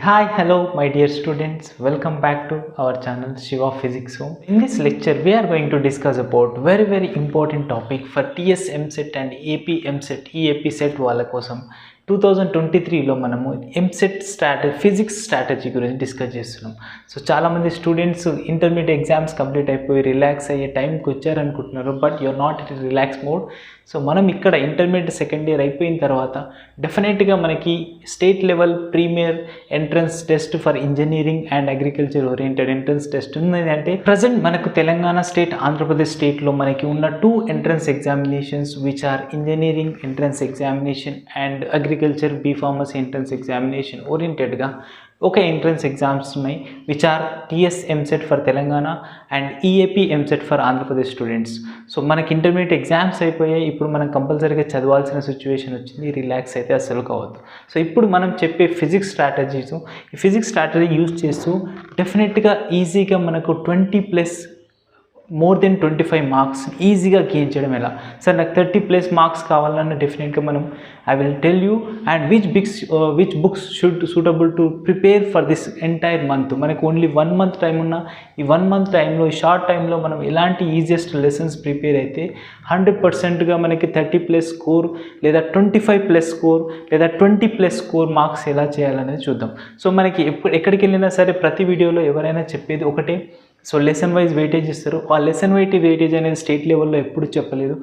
Hi, hello, my dear students. Welcome back to our channel Shiva Physics Home. In this lecture, we are going to discuss about very important topic for TS MSET and AP MSET, EAP set వాళ్ళ కోసం 2023లో మనము EAMCET physics strategy గురించి discuss చేస్తున్నాం. So చాలామంది students intermediate exams complete అయిపోయి relax అయ్యే టైంకి వచ్చారనుకుంటున్నారు, but you are not in relax mode. So మనం ఇక్కడ ఇంటర్మీడియట్ సెకండ్ ఇయర్ అయిపోయిన తర్వాత డెఫినెట్గా మనకి state level premier entrance test for engineering and agriculture oriented entrance test ఉంది. అంటే ప్రజెంట్ మనకు తెలంగాణ స్టేట్, ఆంధ్రప్రదేశ్ స్టేట్లో మనకి ఉన్న 2 entrance examinations which are engineering entrance examination and agriculture B pharmacy entrance examination ఓరియంటెడ్గా ఒక ఎంట్రన్స్ ఎగ్జామ్స్ ఉన్నాయి which are TS EAMCET for Telangana and EAP EAMCET for Andhra Pradesh students. So మనకి ఇంటర్మీడియట్ ఎగ్జామ్స్ అయిపోయాయి, ఇప్పుడు మనం కంపల్సరీగా చదవాల్సిన సిచ్యువేషన్ వచ్చింది, రిలాక్స్ అయితే అస్సలు కావద్దు. సో ఇప్పుడు మనం చెప్పే ఫిజిక్స్ స్ట్రాటజీస్, ఈ ఫిజిక్స్ స్ట్రాటజీ యూజ్ చేస్తూ డెఫినెట్గా ఈజీగా మనకు 20+ మోర్ దెన్ 25 మార్క్స్ ఈజీగా గెయిన్ చేయడం ఎలా. సార్ నాకు 30+ మార్క్స్ కావాలన్న డెఫినెట్గా మనం I will tell you and which books should suitable to prepare for this entire month. మనకు ఓన్లీ 1 మంత్ టైం ఉన్న ఈ 1 మంత్ టైంలో, ఈ షార్ట్ టైంలో మనం ఎలాంటి ఈజియెస్ట్ లెసన్స్ ప్రిపేర్ అయితే 100%గా మనకి 30+ స్కోర్ లేదా 25+ స్కోర్ లేదా 20+ స్కోర్ మార్క్స్ ఎలా చేయాలనేది చూద్దాం. సో మనకి ఎక్కడికి వెళ్ళినా సరే ప్రతి వీడియోలో ఎవరైనా చెప్పేది ఒకటే, సో లెసన్ వైజ్ వెయిటేజ్ ఇస్తారు. ఆ లెసన్ వెయిటేజ్ అనేది స్టేట్ లెవెల్లో ఎప్పుడు చెప్పలేదు.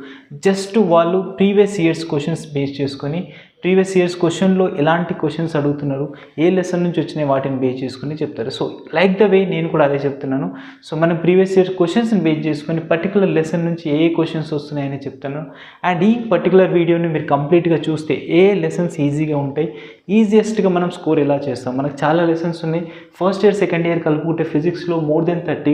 జస్ట్ వాళ్ళు ప్రీవియస్ ఇయర్స్ క్వశ్చన్స్ బేస్ చేసుకొని, ప్రీవియస్ ఇయర్స్ క్వశ్చన్లో ఎలాంటి క్వశ్చన్స్ అడుగుతున్నారు, ఏ లెసన్ నుంచి వచ్చినాయి వాటిని బేస్ చేసుకుని చెప్తారు. సో లైక్ ద వే నేను కూడా అదే చెప్తున్నాను. సో మనం ప్రీవియస్ ఇయర్ క్వశ్చన్స్ని బేస్ చేసుకొని పర్టికులర్ లెసన్ నుంచి ఏ క్వశ్చన్స్ వస్తున్నాయని చెప్తాను. అండ్ ఈ పర్టికులర్ వీడియోని మీరు కంప్లీట్గా చూస్తే ఏ లెసన్స్ ఈజీగా ఉంటాయి, ఈజియెస్ట్గా మనం స్కోర్ ఎలా చేస్తాం. మనకు చాలా లెసన్స్ ఉన్నాయి. ఫస్ట్ ఇయర్ సెకండ్ ఇయర్ కలుపుకుంటే ఫిజిక్స్లో మోర్ దెన్ 30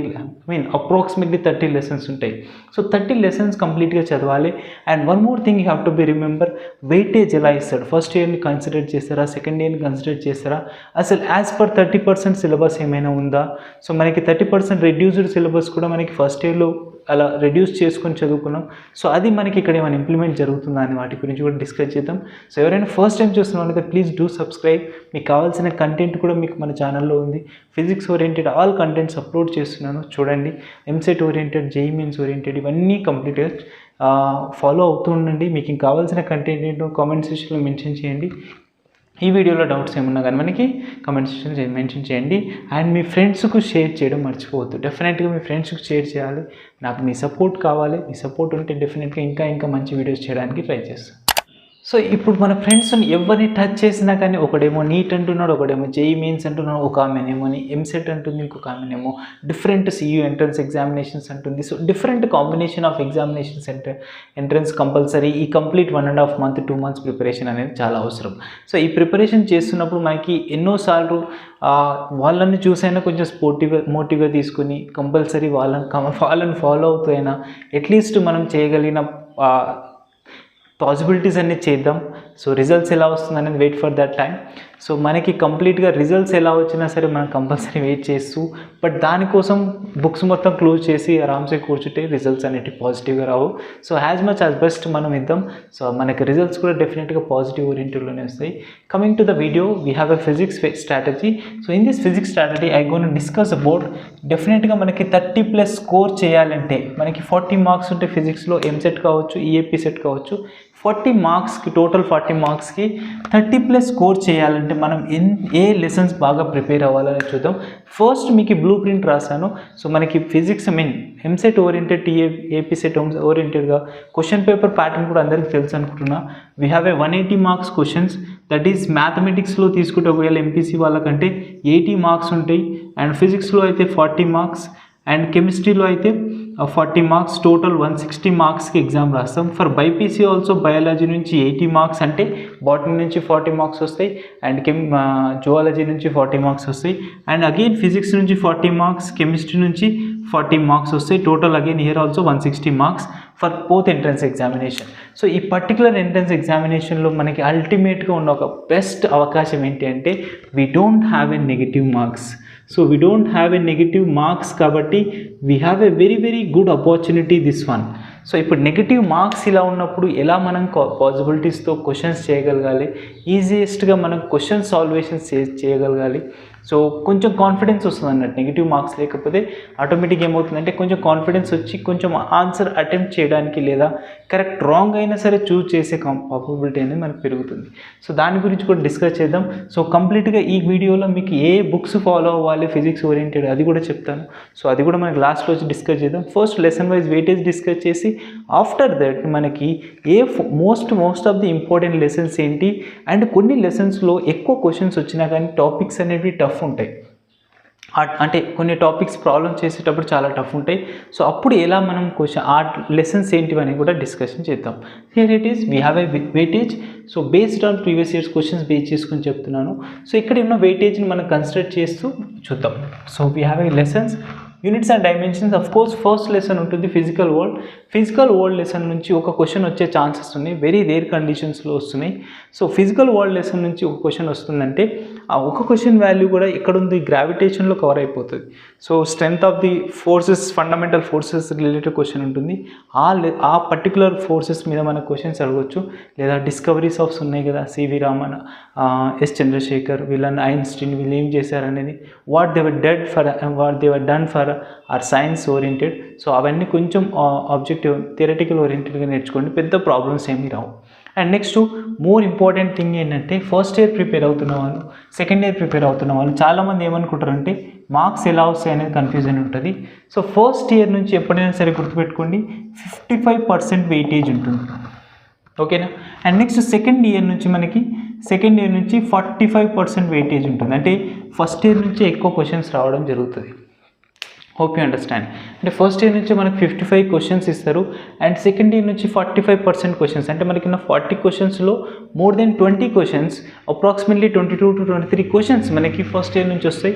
అప్రాక్సిమేట్లీ 30 లెసన్స్ ఉంటాయి. సో 30 లెసన్స్ కంప్లీట్గా చదవాలి. And one more thing you have to be remember, weightage ఎలా ఇస్తాడు. ఫస్ట్ ఇయర్ని కన్సిడర్ చేస్తారా, సెకండ్ ఇయర్ని కన్సిడర్ చేస్తారా, అసలు యాజ్ పర్ 30% సిలబస్ ఏమైనా ఉందా. సో మనకి 30% రెడ్యూస్డ్ సిలబస్ కూడా మనకి ఫస్ట్ ఇయర్లో అలా రెడ్యూస్ చేసుకొని చదువుకున్నాం. సో అది మనకి ఇక్కడ ఏమైనా ఇంప్లిమెంట్ జరుగుతుందా అని వాటి గురించి కూడా డిస్కస్ చేద్దాం. సో ఎవరైనా ఫస్ట్ టైం చూస్తున్నారంటే ప్లీజ్ డూ సబ్స్క్రైబ్. మీకు కావాల్సిన కంటెంట్ కూడా మీకు మన ఛానల్లో ఉంది. Physics oriented all contents upload చేస్తున్నాను, చూడండి. EAMCET oriented, JEE mains oriented ఇవన్నీ కంప్లీట్గా ఫాలో అవుతూ ఉండండి. మీకు కావాల్సిన కంటెంట్ ఏంటో కామెంట్ సెక్షన్లో మెన్షన్ చేయండి. ఈ వీడియోలో డౌట్స్ ఏమన్నా కానీ మనకి కామెంట్ సెక్షన్ మెన్షన్ చేయండి. అండ్ మీ ఫ్రెండ్స్కు షేర్ చేయడం మర్చిపోవద్దు. డెఫినెట్గా మీ ఫ్రెండ్స్కి షేర్ చేయాలి. నాకు మీ సపోర్ట్ కావాలి. మీ సపోర్ట్ ఉంటే డెఫినెట్గా ఇంకా మంచి వీడియోస్ చేయడానికి ట్రై చేస్తాను. సో ఇప్పుడు మన ఫ్రెండ్స్ని ఎవరిని టచ్ చేసినా కానీ ఒకడేమో నీట్ అంటున్నాడు, ఒకడేమో జేఈఈ మెయిన్స్ అంటున్నాడు, ఒక ఆమెనేమో ఎంసెట్ అంటుంది, ఇంకొక ఆమెనేమో డిఫరెంట్ సియూ ఎంట్రన్స్ ఎగ్జామినేషన్స్ అంటుంది. So different combination of examinations entrance compulsory. ఈ కంప్లీట్ 1.5 మంత్ 2 మంత్స్ ప్రిపరేషన్ అనేది చాలా అవసరం. సో ఈ ప్రిపరేషన్ చేస్తున్నప్పుడు మనకి ఎన్నోసార్లు వాళ్ళని చూసైనా కొంచెం మోటివ్గా తీసుకుని కంపల్సరీ వాళ్ళని ఫాలో అవుతూ అయినా అట్లీస్ట్ మనం చేయగలిగిన పాసిబిలిటీస్ అన్నీ చేద్దాం. సో రిజల్ట్స్ ఎలా వస్తుంది అనేది wait for that time. So మనకి కంప్లీట్గా రిజల్ట్స్ ఎలా వచ్చినా సరే మనం కంపల్సరీ వెయిట్ చేస్తూ, బట్ దానికోసం బుక్స్ మొత్తం క్లోజ్ చేసి ఆరామ్సే కూర్చుంటే రిజల్ట్స్ అనేవి పాజిటివ్గా రావు. So as much as best మనం ఇద్దాం. సో మనకి రిజల్ట్స్ కూడా డెఫినెట్గా పాజిటివ్ ఓరియంటెడ్లోనే వస్తాయి. Coming to the video, we have a physics strategy. So in this physics strategy I gonna discuss about డెఫినెట్గా మనకి 30+ స్కోర్ చేయాలంటే మనకి 40 మార్క్స్ ఉంటే ఫిజిక్స్లో ఎంసెట్ కావచ్చు, ఈఏపీ సెట్ కావచ్చు, 40 మార్క్స్కి టోటల్ 40 మార్క్స్కి 30+ స్కోర్ చేయాలంటే మనం ఏ లెసన్స్ బాగా ప్రిపేర్ అవ్వాలని చూద్దాం. ఫస్ట్ మీకు బ్లూ ప్రింట్ రాశాను. సో మనకి physics EAMCET oriented, AP CET ఓరియంటెడ్గా క్వశ్చన్ పేపర్ ప్యాటర్న్ కూడా అందరికీ తెలుసు అనుకుంటున్నా. We have a 180 marks questions. That is మ్యాథమెటిక్స్లో తీసుకుంటే ఒకవేళ ఎంపీసీ వాళ్ళకంటే 80 మార్క్స్ ఉంటాయి, అండ్ ఫిజిక్స్లో అయితే 40 మార్క్స్, అండ్ కెమిస్ట్రీలో అయితే 40 మార్క్స్. టోటల్ 160 మార్క్స్కి ఎగ్జామ్ రాస్తాం. ఫర్ బైపీసీ ఆల్సో బయాలజీ నుంచి 80 మార్క్స్, అంటే బాటనీ నుంచి 40 మార్క్స్ వస్తాయి, అండ్ జువాలజీ నుంచి 40 మార్క్స్ వస్తాయి, అండ్ అగైన్ ఫిజిక్స్ నుంచి 40 మార్క్స్, కెమిస్ట్రీ నుంచి 40 మార్క్స్ వస్తాయి. Total again here also 160 marks for both entrance examination. So ఈ పర్టికులర్ ఎంట్రన్స్ ఎగ్జామినేషన్లో మనకి అల్టిమేట్గా ఉన్న ఒక బెస్ట్ అవకాశం ఏంటి అంటే we don't have a negative marks. So we don't have a negative marks కాబట్టి we have a very good opportunity this one. So ఇప్పుడు నెగిటివ్ మార్క్స్ ఇలా ఉన్నప్పుడు ఎలా మనం పాసిబిలిటీస్తో క్వశ్చన్స్ చేయగలగాలి, ఈజియెస్ట్గా మనం క్వశ్చన్ సాల్వేషన్స్ చేయగలగాలి. సో కొంచెం కాన్ఫిడెన్స్ వస్తుంది అన్నట్టు. నెగిటివ్ మార్క్స్ లేకపోతే ఆటోమేటిక్గా ఏమవుతుందంటే కొంచెం కాన్ఫిడెన్స్ వచ్చి కొంచెం ఆన్సర్ అటెంప్ట్ చేయడానికి లేదా కరెక్ట్ రాంగ్ అయినా సరే చూస్ చేసే పాసిబిలిటీ అనేది మనకు పెరుగుతుంది. సో దాని గురించి కూడా డిస్కస్ చేద్దాం. సో కంప్లీట్గా ఈ వీడియోలో మీకు ఏ బుక్స్ ఫాలో అవ్వాలి ఫిజిక్స్ ఓరియంటెడ్ అది కూడా చెప్తాను. సో అది కూడా మనకి లాస్ట్లో వచ్చి డిస్కస్ చేద్దాం. First lesson wise weightage discuss చేసి ఆఫ్టర్ దట్ మనకి most of the important lessons ఏంటి, అండ్ కొన్ని లెసన్స్లో ఎక్కువ క్వశ్చన్స్ వచ్చినా కానీ టాపిక్స్ అనేవి టఫ్ ఉంటాయి. అంటే కొన్ని టాపిక్స్ ప్రాబ్లమ్ చేసేటప్పుడు చాలా టఫ్ ఉంటాయి. సో అప్పుడు ఎలా మనం ఆ లెసన్స్ ఏంటివని కూడా డిస్కషన్ చేద్దాం. Here it is we have A weightage. So based on previous years questions base చేసుకుని చెప్తున్నాను. సో ఇక్కడ ఉన్న వెయిటేజ్ని మనం కన్సిడర్ చేస్తూ చూద్దాం. So we have A lessons units and dimensions. Of course first lesson ఉంటుంది ఫిజికల్ వరల్డ్ లెసన్ నుంచి ఒక క్వశ్చన్ వచ్చే ఛాన్సెస్ ఉన్నాయి, వెరీ రేర్ కండిషన్స్లో వస్తున్నాయి. సో ఫిజికల్ వరల్డ్ లెసన్ నుంచి ఒక క్వశ్చన్ వస్తుందంటే ఆ ఒక క్వశ్చన్ వాల్యూ కూడా ఎక్కడ ఉంది, గ్రావిటేషన్లో కవర్ అయిపోతుంది. So strength of the forces, fundamental forces related question ఉంటుంది. ఆ పర్టికులర్ ఫోర్సెస్ మీద మన క్వశ్చన్స్ అడగవచ్చు. లేదా డిస్కవరీస్ ఆఫ్ ఉన్నాయి కదా, సివి రామన్, ఎస్ చంద్రశేఖర్, వీళ్ళని ఐన్స్టీన్ వీళ్ళు ఏం చేశారనేది, what they were done for our science oriented. So అవన్నీ కొంచెం ఆబ్జెక్టివ్ థియరటికల్ ఓరియంటెడ్గా నేర్చుకోండి, పెద్ద ప్రాబ్లమ్స్ ఏమీ రావు. And next more important thing ఏంటంటే ఫస్ట్ ఇయర్ ప్రిపేర్ అవుతున్న వాళ్ళు, సెకండ్ ఇయర్ ప్రిపేర్ అవుతున్న వాళ్ళు చాలామంది ఏమనుకుంటారంటే మార్క్స్ ఎలా వస్తాయి అనేది కన్ఫ్యూజన్ ఉంటుంది. సో ఫస్ట్ ఇయర్ నుంచి ఎప్పుడైనా సరే గుర్తుపెట్టుకోండి 55% వెయిటేజ్ ఉంటుంది, ఓకేనా. అండ్ నెక్స్ట్ సెకండ్ ఇయర్ నుంచి 45% వెయిటేజ్ ఉంటుంది. అంటే ఫస్ట్ ఇయర్ నుంచి ఎక్కువ క్వశ్చన్స్ రావడం జరుగుతుంది. Hope you understand. అంటే ఫస్ట్ ఇయర్ నుంచి మనకి 55 క్వశ్చన్స్ ఇస్తారు, అండ్ సెకండ్ ఇయర్ నుంచి 45% క్వశ్చన్స్. అంటే మనకి 40 క్వశ్చన్స్లో more than 20 questions, approximately 22 to 23 questions మనకి ఫస్ట్ ఇయర్ నుంచి వస్తాయి.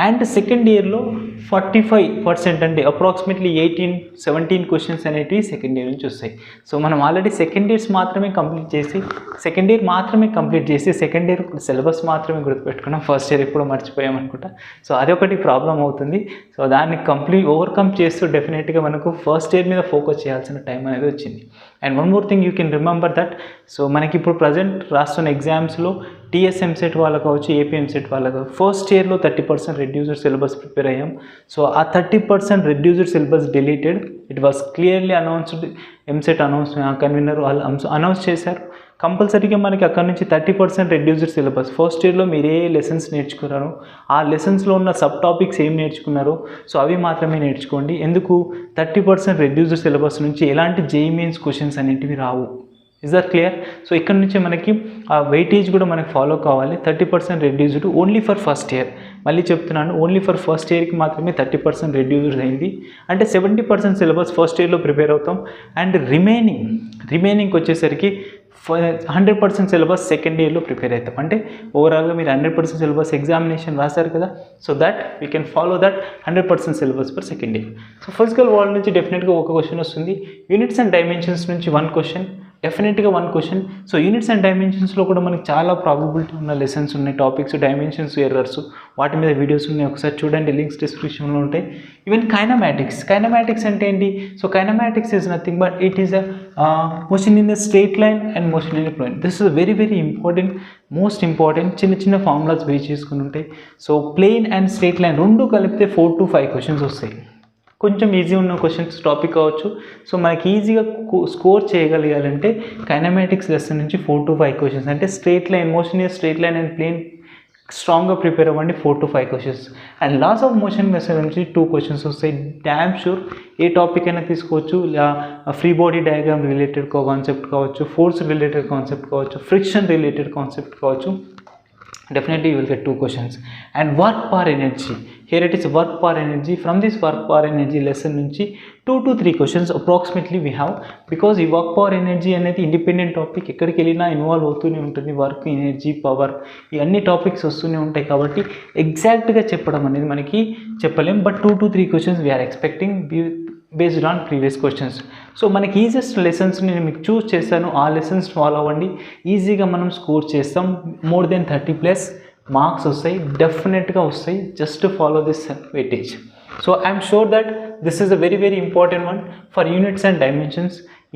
అండ్ సెకండ్ ఇయర్లో 45% అంటే అప్రాక్సిమేట్లీ 18-17 క్వశ్చన్స్ అనేటివి సెకండ్ ఇయర్ నుంచి వస్తాయి. సో మనం ఆల్రెడీ సెకండ్ ఇయర్ మాత్రమే కంప్లీట్ చేసి సెకండ్ ఇయర్ సిలబస్ మాత్రమే గుర్తుపెట్టుకున్నాం, ఫస్ట్ ఇయర్ ఎప్పుడో మర్చిపోయాం అనుకుంటా. సో అదొకటి ప్రాబ్లం అవుతుంది. సో దాన్ని ఓవర్కమ్ చేస్తూ డెఫినెట్గా మనకు ఫస్ట్ ఇయర్ మీద ఫోకస్ చేయాల్సిన టైం అనేది వచ్చింది. And one more thing you can remember that. So మనకి ఇప్పుడు ప్రజెంట్ రాస్తున్న ఎగ్జామ్స్లో టీఎస్ ఎంసెట్ వాళ్ళకు కావచ్చు, ఏపీ ఎంసెట్ వాళ్ళకు ఫస్ట్ ఇయర్లో 30% రెడ్యూస్డ్ సిలబస్ ప్రిపేర్ అయ్యాం. సో ఆ 30% reduced syllabus deleted. It was clearly announced. EAMCET convener వాళ్ళు అనౌన్స్ చేశారు. కంపల్సరీగా మనకి అక్కడ నుంచి 30% రెడ్యూస్డ్ సిలబస్. ఫస్ట్ ఇయర్లో మీరు ఏ లెసన్స్ నేర్చుకున్నారో ఆ లెసన్స్లో ఉన్న సబ్ టాపిక్స్ ఏం నేర్చుకున్నారో సో అవి మాత్రమే నేర్చుకోండి. ఎందుకు 30% రెడ్యూస్డ్ సిలబస్ నుంచి ఎలాంటి జేఈఈ మెయిన్స్ క్వశ్చన్స్ అనేటివి రావు. Is that clear? సో ఇక్కడ నుంచి మనకి ఆ వెయిటేజ్ కూడా మనకి ఫాలో కావాలి. 30% reduced only for first year. మళ్ళీ చెప్తున్నాను, ఓన్లీ ఫర్ ఫస్ట్ ఇయర్కి మాత్రమే 30% రెడ్యూస్డ్ అయింది. అంటే 70% సిలబస్ ఫస్ట్ ఇయర్లో ప్రిపేర్ అవుతాం. అండ్ రిమైనింగ్ వచ్చేసరికి 100% సిలబస్ సెకండ్ ఇయర్లో ప్రిపేర్ అవుతాం. అంటే ఓవరాల్గా మీరు 100% సిలబస్ ఎగ్జామినేషన్ రాశారు కదా, so that we can follow that 100% syllabus for second year. So physical world నుంచి డెఫినెట్గా ఒక క్వశ్చన్ వస్తుంది. యూనిట్స్ అండ్ డైమెన్షన్స్ నుంచి 1 క్వశ్చన్, డెఫినెట్గా 1 క్వశ్చన్. సో యూనిట్స్ అండ్ డైమెన్షన్స్లో కూడా మనకి చాలా ప్రాబబిలిటీ ఉన్న లెసన్స్ ఉన్నాయి, టాపిక్స్, డైమెన్షన్స్, ఎర్రర్స్, వాటి మీద వీడియోస్ ఉన్నాయి. ఒకసారి చూడండి, లింక్స్ డిస్క్రిప్షన్లో ఉంటాయి. ఈవెన్ కైనమాటిక్స్ అంటే ఏంటి? So kinematics is nothing but it is motion in the straight line and motion in the plane. This is very important, most important. చిన్న ఫార్ములాస్ బేస్ చేసుకుని ఉంటాయి. So plane and straight line రెండు కలిపితే 4 to 5 questions వస్తాయి. కొంచెం easy ఉన్న questions topic కావచ్చు. So మనకి ఈజీగా స్కోర్ చేయగలగాలంటే కైనమాటిక్స్ లెసన్ నుంచి 4 to 5 క్వశ్చన్స్. అంటే straight line, motion in straight line and plane స్ట్రాంగ్గా ప్రిపేర్ అవ్వండి, 4 to 5 questions. And laws of motion method నుంచి 2 క్వశ్చన్స్ వస్తాయి. డ్యామ్ షూర్ ఏ టాపిక్ అయినా తీసుకోవచ్చు. Free body diagram related concept కావచ్చు, ఫోర్స్ రిలేటెడ్ కాన్సెప్ట్ కావచ్చు, ఫ్రిక్షన్ రిలేటెడ్ కాన్సెప్ట్ కావచ్చు. Definitely you will get 2 questions. And work power energy, here it is work power energy. From this work power energy lesson nunchi 2 to 3 questions approximately we have, because ee work power energy anedi independent topic, ekkadiki elina involve avutune ఉంటుంది. Work, energy, power ఈ అన్ని topics వస్తూనే ఉంటాయి కాబట్టి ఎగ్జాక్ట్గా చెప్పడం అనేది మనకి చెప్పలేం. But 2 to 3 questions we are expecting based on previous questions. So మనకి ఈజియెస్ట్ లెసన్స్ నేను మీకు చూస్ చేశాను, ఆ లెసన్స్ ఫాలో అవ్వండి. ఈజీగా మనం స్కోర్ చేస్తాం. మోర్ దెన్ 30+ మార్క్స్ వస్తాయి, డెఫినెట్గా వస్తాయి. Just follow this weightage. So I'm sure that this is a very important one for units and dimensions,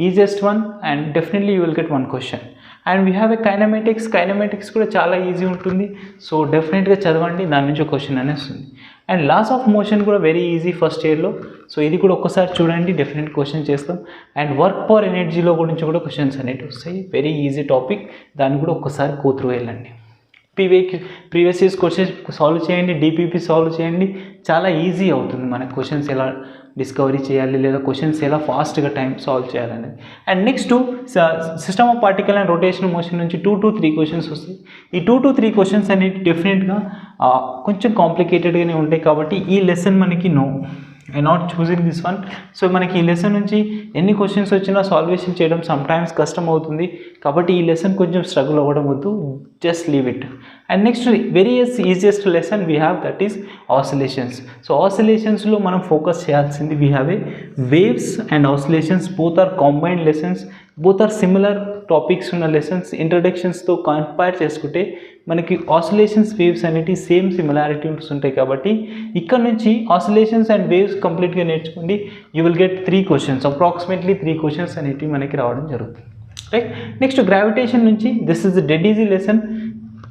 easiest one, and definitely you will get one question. And we have a kinematics కూడా చాలా easy ఉంటుంది. So డెఫినెట్గా చదవండి, దాని నుంచి question అనేది వస్తుంది. And laws of motion కూడా వెరీ ఈజీ ఫస్ట్ ఇయర్లో. సో ఇది కూడా ఒక్కసారి చూడండి, డెఫినెట్ క్వశ్చన్ చేస్తాం. అండ్ వర్క్ పవర్ ఎనర్జీలో గురించి కూడా క్వశ్చన్స్ అనేవి వస్తాయి, వెరీ ఈజీ టాపిక్, దాన్ని కూడా ఒక్కసారి గోత్రూ వెళ్ళండి. ప్రీవియస్ ఇయర్స్ క్వశ్చన్స్ సాల్వ్ చేయండి, డిపిపి సాల్వ్ చేయండి, చాలా ఈజీ అవుతుంది మనకు క్వశ్చన్స్ ఎలా డిస్కవరీ చేయాలి లేదా క్వశ్చన్స్ ఎలా ఫాస్ట్గా టైం సాల్వ్ చేయాలనేది. And next system of particle and rotational motion నుంచి 2 to 3 క్వశ్చన్స్ వస్తాయి. ఈ 2 to 3 క్వశ్చన్స్ అనేవి డెఫినెట్గా కొంచెం కాంప్లికేటెడ్గానే ఉంటాయి. కాబట్టి ఈ లెసన్ మనకి I not choosing this one. So మనకి ఈ లెసన్ నుంచి ఎన్ని క్వశ్చన్స్ వచ్చినా సాల్వేషన్ చేయడం సమ్టైమ్స్ కష్టం అవుతుంది. కాబట్టి ఈ లెసన్ కొంచెం స్ట్రగుల్ అవ్వడం వద్దు, just leave it. And next very easiest lesson we have, that is oscillations. So ఆసిలేషన్స్లో మనం ఫోకస్ చేయాల్సింది, we have a waves and oscillations, both are combined lessons, both are similar topics ఉన్న lessons. ఇంట్రడక్షన్స్తో compare చేసుకుంటే మనకి oscillations waves అనేవి same similarities ఉంటాయి. కాబట్టి ఇక్కడ నుంచి ఆసిలేషన్స్ అండ్ వేవ్స్ కంప్లీట్గా నేర్చుకోండి. You will get 3 questions, approximately 3 questions అనేవి మనకి రావడం జరుగుతుంది. రైట్. నెక్స్ట్ గ్రావిటేషన్ నుంచి, this is dead easy lesson.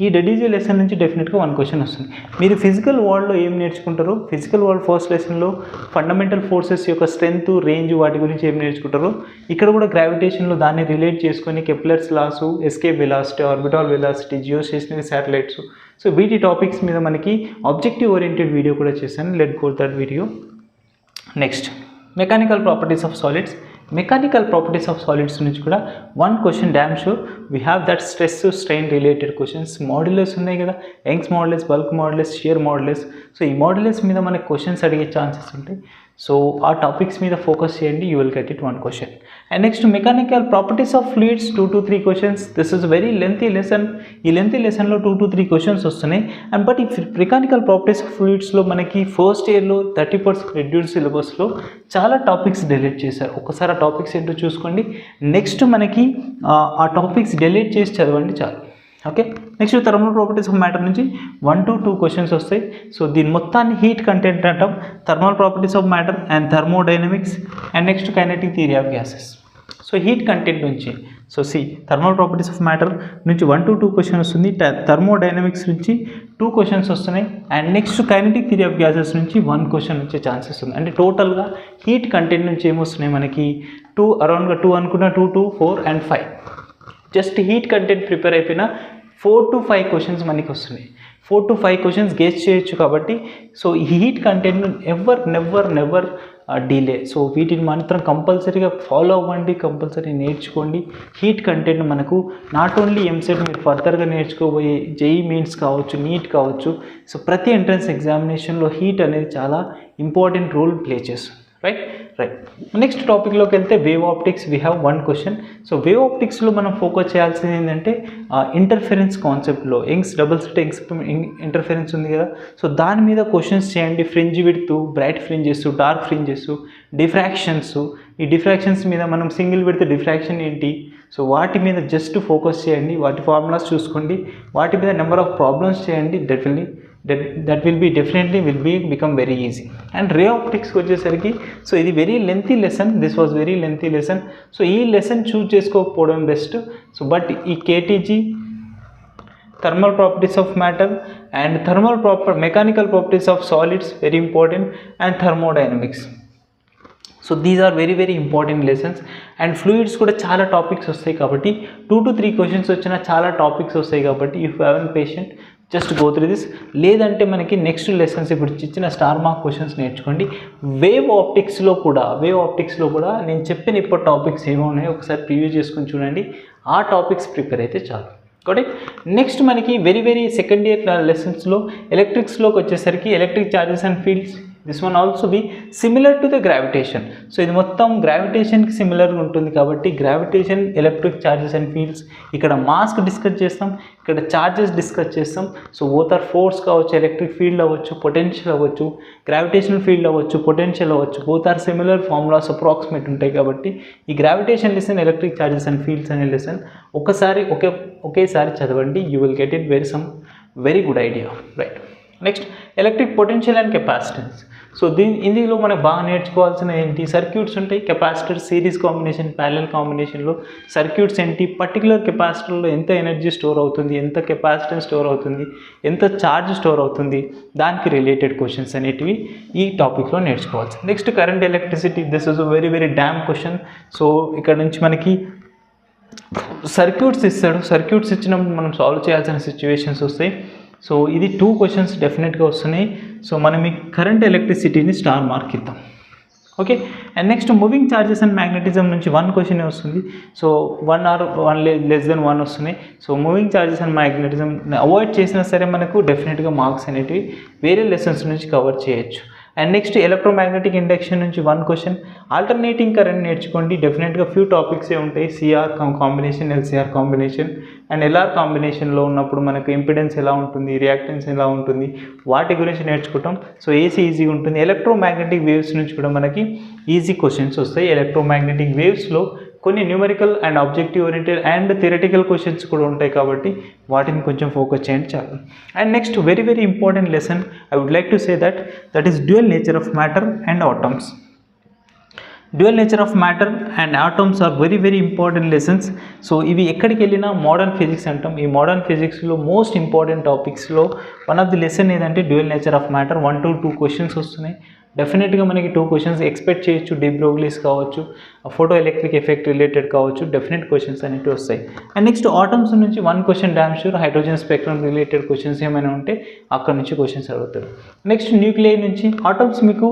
ఈ డెడ్ ఈజీ లెసన్ నుంచి డెఫినెట్గా 1 క్వశ్చన్ వస్తుంది. మీరు ఫిజికల్ వరల్డ్లో ఏం నేర్చుకుంటారో, ఫిజికల్ వరల్డ్ ఫస్ట్ లెసన్లో ఫండమెంటల్ ఫోర్సెస్ యొక్క స్ట్రెంత్, రేంజ్, వాటి గురించి ఏం నేర్చుకుంటారో ఇక్కడ కూడా గ్రావిటేషన్లో దాన్ని రిలేట్ చేసుకొని Kepler's loss, escape velocity, orbital velocity, geostationary satellites, so వీటి టాపిక్స్ మీద మనకి ఆబ్జెక్టివ్ ఓరియంటెడ్ వీడియో కూడా చేశాను, let go that video. Next mechanical properties of solids. Mechanical properties of solids నుంచి కూడా 1 question damn sure we have that stress strain related questions. Modulus ఉన్నాయి కదా, Young's modulus, bulk modulus, shear modulus. So ఈ modulus మీద మనకి questions అడిగే chances ఉంటాయి. So ఆ టాపిక్స్ మీద ఫోకస్ చేయండి, you will get it 1 question. And next mechanical properties of fluids 2 to 3 questions. This is very lengthy lesson. ఈ lengthy లెసన్లో 2 to 3 క్వశ్చన్స్ వస్తున్నాయి. అండ్ బట్ ఈ మెకానికల్ ప్రాపర్టీస్ ఆఫ్ ఫ్లూయిడ్స్లో మనకి ఫస్ట్ ఇయర్లో 30% రెడ్యూస్డ్ సిలబస్లో చాలా టాపిక్స్ డిలీట్ చేశారు. ఒకసారి ఆ టాపిక్స్ ఏంటో చూసుకోండి. నెక్స్ట్ మనకి ఆ టాపిక్స్ డిలీట్ చేసి చదవండి చాలు. Okay. Next thermal properties of matter నుంచి 1 to 2 క్వశ్చన్స్ వస్తాయి. సో దీని మొత్తాన్ని హీట్ కంటెంట్ అంటాం, thermal properties of matter and thermodynamics. And next kinetic theory of gases. So heat content నుంచి, so thermal properties of matter నుంచి 1 to 2 question వస్తుంది. Thermodynamics నుంచి 2 questions వస్తున్నాయి. And next kinetic theory of gases నుంచి 1 question వచ్చే chances ఉంది. అంటే టోటల్గా హీట్ కంటెంట్ నుంచి ఏమొస్తున్నాయి మనకి అరౌండ్గా 2 అనుకున్న 2 to 4 and 5. Just heat content prepare అయిపోయిన 4 to 5 క్వశ్చన్స్ మనకి వస్తున్నాయి. 4 to 5 క్వశ్చన్స్ గెస్ చేయొచ్చు. కాబట్టి సో ఈ heat content never delay. So వీటిని మాత్రం కంపల్సరీగా ఫాలో అవ్వండి, కంపల్సరీ నేర్చుకోండి. హీట్ కంటెంట్ మనకు నాట్ ఓన్లీ ఎంసెట్, మీరు ఫర్దర్గా నేర్చుకోబోయే జేఈ మెయిన్స్ కావచ్చు, నీట్ కావచ్చు. సో ప్రతి ఎంట్రన్స్ ఎగ్జామినేషన్లో హీట్ అనేది చాలా ఇంపార్టెంట్ రోల్ ప్లే చేస్తుంది. రైట్. నెక్స్ట్ టాపిక్లోకి వెళ్తే wave optics. We have 1 question. So wave ఆప్టిక్స్లో మనం ఫోకస్ చేయాల్సింది ఏంటంటే ఇంటర్ఫెరెన్స్ కాన్సెప్ట్లో యంగ్స్ డబుల్ స్లిట్ ఇంటర్ఫెరెన్స్ ఉంది కదా, సో దాని మీద క్వశ్చన్స్ చేయండి. Fringe width, bright fringes, dark fringes, diffractions. ఈ డిఫ్రాక్షన్స్ మీద మనం సింగిల్ విడ్త్ డిఫ్రాక్షన్ ఏంటి, సో వాటి మీద జస్ట్ ఫోకస్ చేయండి. వాటి ఫార్ములాస్ చూసుకోండి, వాటి మీద నెంబర్ ఆఫ్ ప్రాబ్లమ్స్ చేయండి. that will be definitely become very easy. And ray optics వచ్చేసరికి సో ఇది very lengthy lesson. This was very lengthy lesson. So ఈ లెసన్ చూజ్ చేసుకోకపోవడం బెస్ట్. సో బట్ ఈ KTG, thermal properties of matter and mechanical properties of solids very important, and thermodynamics. So these are very important lessons. And fluids కూడా చాలా topics వస్తాయి. కాబట్టి 2 to 3 questions వచ్చినా చాలా topics వస్తాయి. కాబట్టి if you have an patient just go through this. లేదంటే మనకి నెక్స్ట్ లెసన్స్ ఇప్పుడు ఇచ్చిన స్టార్ మార్క్ క్వశ్చన్స్ నేర్చుకోండి. వేవ్ ఆప్టిక్స్లో కూడా నేను చెప్పిన ఇప్పుడు టాపిక్స్ ఏమో ఉన్నాయో ఒకసారి ప్రివ్యూ చేసుకొని చూడండి. ఆ టాపిక్స్ ప్రిపేర్ అయితే చాలు. కాబట్టి నెక్స్ట్ మనకి వెరీ సెకండ్ ఇయర్ లెసన్స్లో ఎలక్ట్రిక్స్లోకి వచ్చేసరికి electric charges and fields. This one also be similar to the gravitation. So ఇది మొత్తం గ్రావిటేషన్కి సిమిలర్గా ఉంటుంది. కాబట్టి gravitation, electric charges and fields. ఇక్కడ మాస్ డిస్కస్ చేస్తాం, ఇక్కడ చార్జెస్ డిస్కస్ చేస్తాం. సో బోత్ ఆర్ ఫోర్స్ కావచ్చు, ఎలక్ట్రిక్ ఫీల్డ్ అవ్వచ్చు, పొటెన్షియల్ అవ్వచ్చు, గ్రావిటేషనల్ ఫీల్డ్ అవ్వచ్చు, పొటెన్షియల్ అవ్వచ్చు. Both are similar, formulas approximate ఉంటాయి. కాబట్టి ఈ gravitation lesson, electric charges and fields అనే లెసన్ ఒకేసారి చదవండి. You will get it very good idea. Right. Next electric potential and capacitance. So ఇందులో మనకు బాగా నేర్చుకోవాల్సిన ఏంటి, సర్క్యూట్స్ ఉంటాయి, కెపాసిటర్ సిరీస్ కాంబినేషన్, ప్యారలల్ కాంబినేషన్లో సర్క్యూట్స్ ఏంటి, పర్టికులర్ కెపాసిటర్లో ఎంత ఎనర్జీ స్టోర్ అవుతుంది, ఎంత కెపాసిటెన్స్ స్టోర్ అవుతుంది, ఎంత ఛార్జ్ స్టోర్ అవుతుంది, దానికి రిలేటెడ్ క్వశ్చన్స్ అనేటివి ఈ టాపిక్లో నేర్చుకోవచ్చు. Next current electricity, this is very very dam question. So ఇక్కడ నుంచి మనకి సర్క్యూట్స్ ఇస్తాడు, సర్క్యూట్స్ ఇచ్చినప్పుడు మనం సాల్వ్ చేయాల్సిన సిచ్యువేషన్స్ వస్తాయి. సో ఇది 2 క్వశ్చన్స్ డెఫినెట్గా వస్తున్నాయి. సో మనం ఈ కరెంట్ ఎలక్ట్రిసిటీని స్టార్ మార్క్ ఇద్దాం. Okay, and next moving charges and magnetism నుంచి 1 క్వశ్చన్ వస్తుంది. సో 1 or 1 వస్తున్నాయి. So moving charges and magnetism avoid చేసినా సరే మనకు డెఫినెట్గా మార్క్స్ అనేటివి వేరే లెసన్స్ నుంచి కవర్ చేయొచ్చు. అండ్ నెక్స్ట్ ఎలక్ట్రోమాగ్నెటిక్ ఇండక్షన్ నుంచి 1 క్వశ్చన్. ఆల్టర్నేటింగ్ కరెంట్ నేర్చుకోండి, డెఫినెట్గా ఫ్యూ టాపిక్సే ఉంటాయి. CR combination, LCR combination and LR కాంబినేషన్లో ఉన్నప్పుడు మనకు ఇంపిడెన్స్ ఎలా ఉంటుంది, రియాక్టెన్స్ ఎలా ఉంటుంది, వాటి గురించి నేర్చుకుంటాం. సో ఏసీ ఈజీగా ఉంటుంది. ఎలక్ట్రోమాగ్నెటిక్ వేవ్స్ నుంచి కూడా మనకి ఈజీ క్వశ్చన్స్ వస్తాయి. ఎలక్ట్రోమాగ్నెటిక్ వేవ్స్లో కొన్ని numerical and objective oriented and theoretical questions కూడా ఉంటాయి కాబట్టి వాటిని కొంచెం ఫోకస్ చేయండి చాలు. And next very very important lesson I would like to say that is dual nature of matter and atoms. Dual nature of matter and atoms are very very important lessons. So ఇవి ఎక్కడికి వెళ్ళినా modern physics అంటాం. ఈ modern ఫిజిక్స్లో most important టాపిక్స్లో one of the lesson ఏదంటే dual nature of matter. 1 to 2 questions వస్తున్నాయి. డెఫినెట్గా మనకి 2 క్వశ్చన్స్ ఎక్స్పెక్ట్ చేయొచ్చు. డి బ్రోగ్లీస్ కావచ్చు, ఫోటో ఎలక్ట్రిక్ ఎఫెక్ట్ రిలేటెడ్ కావచ్చు, డెఫినెట్ క్వశ్చన్స్ అనేవి వస్తాయి. అండ్ నెక్స్ట్ ఆటమ్స్ నుంచి 1 question damn sure. Hydrogen spectrum related questions ఏమైనా ఉంటే అక్కడ నుంచి క్వశ్చన్స్ అడుగుతారు. నెక్స్ట్ న్యూక్లియర్ నుంచి ఆటమ్స్ మీకు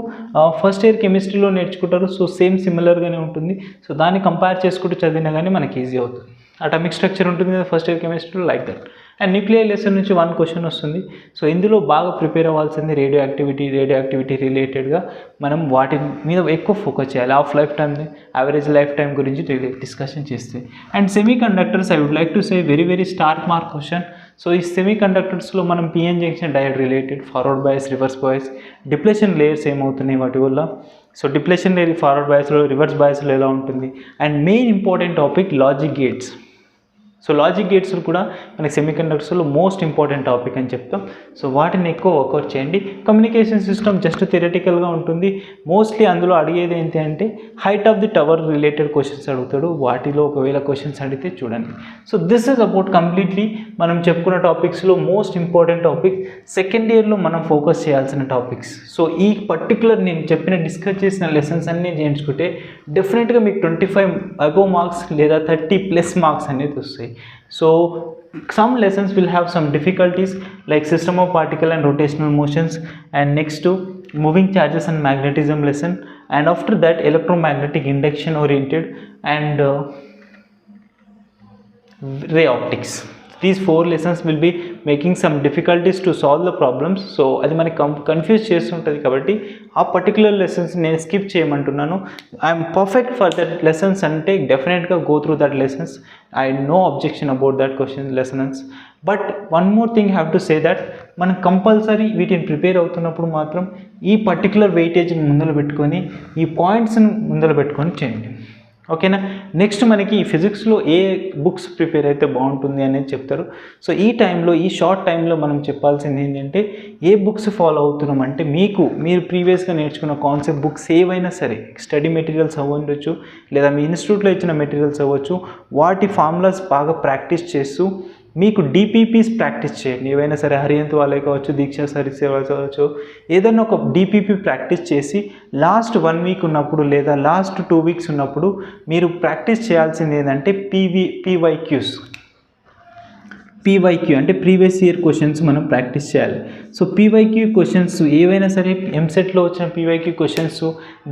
ఫస్ట్ ఇయర్ కెమిస్ట్రీలో నేర్చుకుంటారు. సో సేమ్ సిమిలర్గానే ఉంటుంది. సో దాన్ని కంపేర్ చేసుకుంటూ చదివినా కానీ మనకి ఈజీ అవుతుంది. అటామిక్ స్ట్రక్చర్ ఉంటుంది కదా ఫస్ట్ ఇయర్ కెమిస్ట్రీలో, like that. And nuclear lesson నుంచి 1 క్వశ్చన్ వస్తుంది. సో ఇందులో బాగా ప్రిపేర్ అవ్వాల్సింది రేడియో యాక్టివిటీ రిలేటెడ్గా మనం వాటి మీద ఎక్కువ ఫోకస్ చేయాలి. Of life time, average life time గురించి డిస్కషన్ చేస్తే. And semi conductors I would like to say very very star mark question. So ఈ సెమీ కండక్టర్స్లో మనం PN junction diode related, forward bias, reverse bias, depletion layers ఏమవుతున్నాయి వాటి వల్ల, so depletion layer forward బయాస్లో, reverse బయాస్లో ఎలా ఉంటుంది. And main important topic logic gates. So logic gates కూడా మనకి సెమీకండక్టర్స్లో మోస్ట్ ఇంపార్టెంట్ టాపిక్ అని చెప్తాం. సో వాటిని ఎక్కువ వర్కౌట్ చేయండి. కమ్యూనికేషన్ సిస్టమ్ జస్ట్ థియరిటికల్గా ఉంటుంది. మోస్ట్లీ అందులో అడిగేది ఏంటి అంటే height of the tower related questions అడుగుతాడు. వాటిలో ఒకవేళ క్వశ్చన్స్ అడిగితే చూడండి. So this is about completely మనం చెప్పుకున్న టాపిక్స్లో మోస్ట్ ఇంపార్టెంట్ టాపిక్, సెకండ్ ఇయర్లో మనం ఫోకస్ చేయాల్సిన టాపిక్స్. సో ఈ పర్టికులర్ నేను డిస్కస్ చేసిన లెసన్స్ అన్నీ నేర్చుకుంటే డెఫినెట్గా మీకు 25 అబోవ్ మార్క్స్ లేదా 30+ మార్క్స్ అనేది వస్తాయి. So some lessons will have some difficulties like system of particle and rotational motions, and next to moving charges and magnetism lesson, and after that electromagnetic induction oriented and ray optics. These 4 lessons will be making some difficulties to solve the problems. So అది మనకి confuse చేస్తుంటుంది కాబట్టి ఆ particular lessons నేను skip చేయమంటున్నాను. I'm perfect for that lessons అంటే డెఫినెట్గా go through that lessons. I no objection about that question lessons. But one more thing have to say that మనం కంపల్సరీ వీటిని ప్రిపేర్ అవుతున్నప్పుడు మాత్రం ఈ పర్టికులర్ వెయిటేజ్ని ముందర పెట్టుకొని, ఈ పాయింట్స్ని ముందర పెట్టుకొని చేయండి. ఓకేనా. నెక్స్ట్ మనకి ఈ ఫిజిక్స్లో ఏ బుక్స్ ప్రిపేర్ అయితే బాగుంటుంది అనేది చెప్తారు. సో ఈ టైంలో, ఈ షార్ట్ టైంలో మనం చెప్పాల్సింది ఏంటంటే ఏ బుక్స్ ఫాలో అవుతున్నాం అంటే మీరు ప్రీవియస్గా నేర్చుకున్న కాన్సెప్ట్ బుక్స్ ఏవైనా సరే, స్టడీ మెటీరియల్స్ అవ్వచ్చు లేదా మీ ఇన్స్టిట్యూట్లో ఇచ్చిన మెటీరియల్స్ అవ్వచ్చు, వాటి ఫార్ములాస్ బాగా ప్రాక్టీస్ చేస్తూ మీకు డిపిపిస్ ప్రాక్టీస్ చేయండి. ఏవైనా సరే హరియంత్ వాళ్ళే కావచ్చు, దీక్షా సర్వీస్ కావచ్చు, ఏదైనా ఒక డిపిపి ప్రాక్టీస్ చేసి లాస్ట్ 1 వీక్ ఉన్నప్పుడు లేదా లాస్ట్ 2 వీక్స్ ఉన్నప్పుడు మీరు ప్రాక్టీస్ చేయాల్సింది ఏంటంటే పీవైక్యూ అంటే ప్రీవియస్ ఇయర్ క్వశ్చన్స్ మనం ప్రాక్టీస్ చేయాలి. సో పీవైక్యూ క్వశ్చన్స్ ఏవైనా సరే, ఎంసెట్లో వచ్చిన పీవైక్యూ క్వశ్చన్స్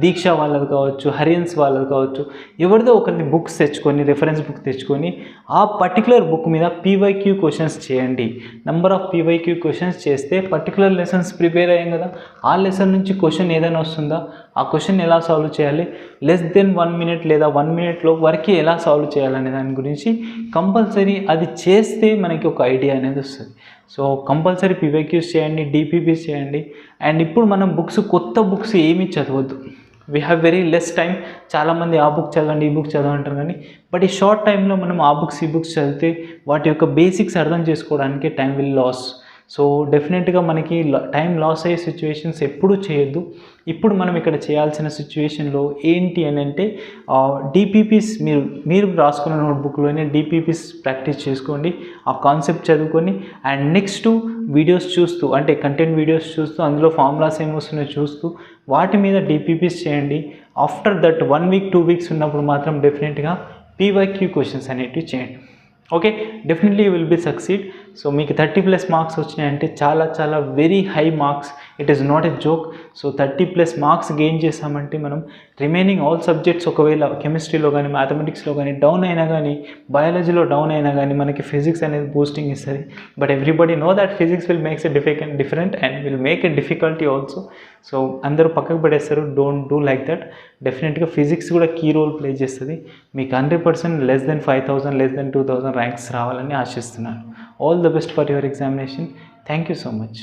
దీక్ష వాళ్ళది కావచ్చు, హరియన్స్ వాళ్ళది కావచ్చు, ఎవరిదో ఒకరిని బుక్స్ తెచ్చుకొని, రెఫరెన్స్ బుక్ తెచ్చుకొని ఆ పర్టికులర్ బుక్ మీద పీవైక్యూ క్వశ్చన్స్ చేయండి. నెంబర్ ఆఫ్ పీవైక్యూ క్వశ్చన్స్ చేస్తే పర్టికులర్ లెసన్స్ ప్రిపేర్ అయ్యాం కదా, ఆ లెసన్ నుంచి క్వశ్చన్ ఏదైనా వస్తుందా, ఆ క్వశ్చన్ ఎలా సాల్వ్ చేయాలి, లెస్ దెన్ 1 minute లేదా 1 minuteలో వరకు ఎలా సాల్వ్ చేయాలనే దాని గురించి కంపల్సరీ అది చేస్తే మనకి ఒక ఐడియా అనేది వస్తుంది. సో కంపల్సరీ పీవైక్యూస్ చేయండి, డిపిపిస్ చేయండి. అండ్ ఇప్పుడు మనం కొత్త బుక్స్ ఏమీ చదవద్దు. We have very less time. చాలామంది ఆ బుక్ చదవండి, ఈ బుక్ చదవంటారు కానీ బట్ ఈ షార్ట్ టైంలో మనం ఆ బుక్స్, ఈ బుక్స్ చదివితే వాటి యొక్క బేసిక్స్ అర్థం చేసుకోవడానికి టైం విల్ లాస్. సో డెఫినెట్గా మనకి టైం లాస్ అయ్యే సిచ్యువేషన్స్ ఎప్పుడూ చేయొద్దు. ఇప్పుడు మనం ఇక్కడ చేయాల్సిన సిచ్యువేషన్లో ఏంటి అని అంటే డిపిపిస్ మీరు రాసుకున్న నోట్బుక్లోనే డిపిపిస్ ప్రాక్టీస్ చేసుకోండి, ఆ కాన్సెప్ట్ చదువుకొని అండ్ నెక్స్ట్ వీడియోస్ చూస్తూ అంటే కంటెంట్ వీడియోస్ చూస్తూ అందులో ఫార్ములాస్ ఏమొస్తున్నాయో చూస్తూ వాటి మీద డిపిపిస్ చేయండి. ఆఫ్టర్ దట్ 1 వీక్ 2 వీక్స్ ఉన్నప్పుడు మాత్రం డెఫినెట్గా పీవైక్యూ క్వశ్చన్స్ అనేటివి చేయండి. Okay, definitely you will be succeed. So మీకు 30+ మార్క్స్ వచ్చినాయంటే చాలా very high marks, it is not a joke. So 30+ marks gain చేసామంటే మనం రిమైనింగ్ ఆల్ సబ్జెక్ట్స్ ఒకవేళ కెమిస్ట్రీలో కానీ మ్యాథమెటిక్స్లో కానీ డౌన్ అయినా కానీ బయాలజీలో డౌన్ అయినా కానీ మనకి ఫిజిక్స్ అనేది బూస్టింగ్ ఇస్తుంది. But everybody know that physics will makes a different and will make a difficulty also. So అందరూ పక్కకు పడేస్తారు, డోంట్ డూ లైక్ దట్. డెఫినెట్గా ఫిజిక్స్ కూడా కీ రోల్ ప్లే చేస్తుంది. మీకు 100% less than 5,000 less than 2,000 ranks రావాలని ఆశిస్తున్నాను. All the best for your examination. Thank you so much.